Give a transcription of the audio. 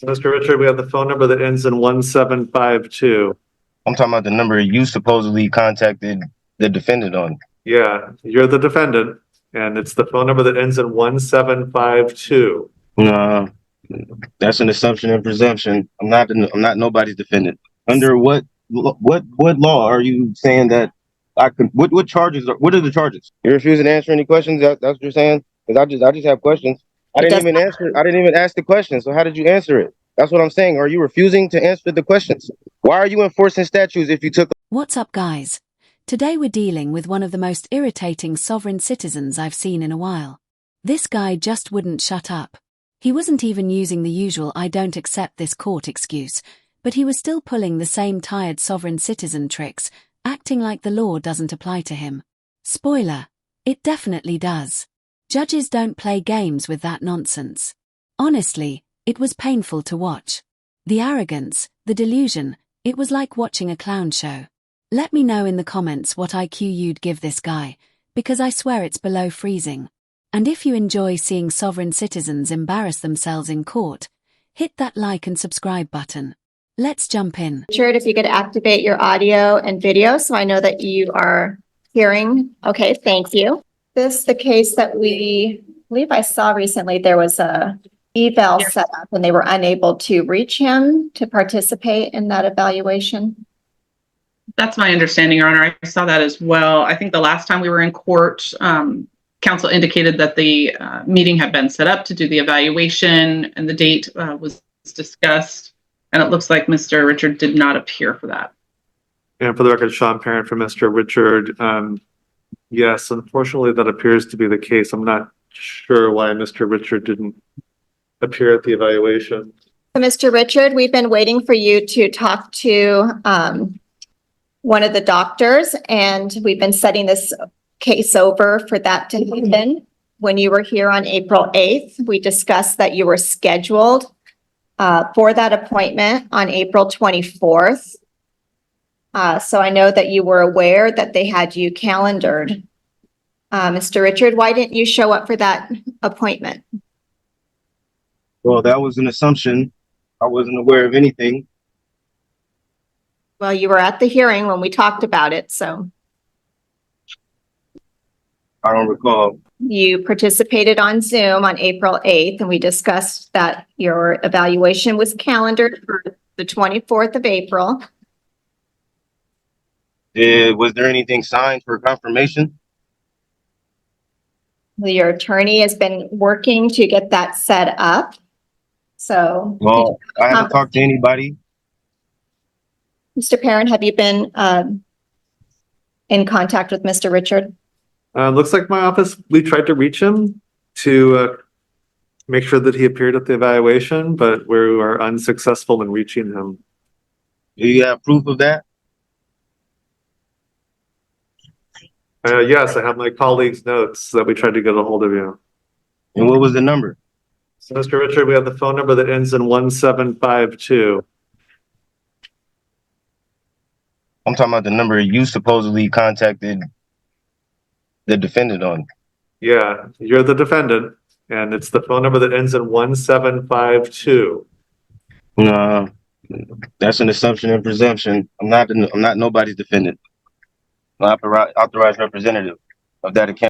So, Mr. Richard, we have the phone number that ends in 1752. I'm talking about the number you supposedly contacted the defendant on. Yeah, you're the defendant, and it's the phone number that ends in 1752. No, that's an assumption and presumption. I'm not nobody's defendant. Under what law are you saying that I could? What charges? What are the charges? You're refusing to answer any questions. That's what you're saying? Because I just have questions. I didn't even answer. I didn't even ask the question. So how did you answer it? That's what I'm saying. Are you refusing to answer the questions? Why are you enforcing statutes if you took? What's up, guys? Today we're dealing with one of the most irritating sovereign citizens I've seen in a while. This guy just wouldn't shut up. He wasn't even using the usual "I don't accept this court" excuse, but he was still pulling the same tired sovereign citizen tricks, acting like the law doesn't apply to him. Spoiler: it definitely does. Judges don't play games with that nonsense. Honestly, it was painful to watch. The arrogance, the delusion, it was like watching a clown show. Let me know in the comments what IQ you'd give this guy, because I swear it's below freezing. And if you enjoy seeing sovereign citizens embarrass themselves in court, hit that like and subscribe button. Let's jump in. Richard, if you could activate your audio and video so I know that you are hearing. Okay, thank you. This is the case that we believe I saw recently. There was a eval set up and they were unable to reach him to participate in that evaluation. That's my understanding, Your Honor. I saw that as well. I think the last time we were in court, counsel indicated that the meeting had been set up to do the evaluation and the date was discussed. And it looks like Mr. Richard did not appear for that. And for the record, Sean Parent for Mr. Richard. Yes, unfortunately, that appears to be the case. I'm not sure why Mr. Richard didn't appear at the evaluation. So, Mr. Richard, we've been waiting for you to talk to one of the doctors, and we've been setting this case over for that to happen. When you were here on April 8th, we discussed that you were scheduled for that appointment on April 24th. So I know that you were aware that they had you calendared. Mr. Richard, why didn't you show up for that appointment? Well, that was an assumption. I wasn't aware of anything. Well, you were at the hearing when we talked about it, so. I don't recall. You participated on Zoom on April 8th, and we discussed that your evaluation was calendared for the 24th of April. Was there anything signed for confirmation? Your attorney has been working to get that set up. So. Well, I haven't talked to anybody. Mr. Parent, have you been in contact with Mr. Richard? Looks like my office, we tried to reach him to make sure that he appeared at the evaluation, but we are unsuccessful in reaching him. Do you have proof of that? Yes, I have my colleague's notes that we tried to get a hold of you. And what was the number? So, Mr. Richard, we have the phone number that ends in 1752. I'm talking about the number you supposedly contacted the defendant on. Yeah, you're the defendant, and it's the phone number that ends in 1752. No, that's an assumption and presumption. I'm not nobody's defendant. I'm authorized representative of that account.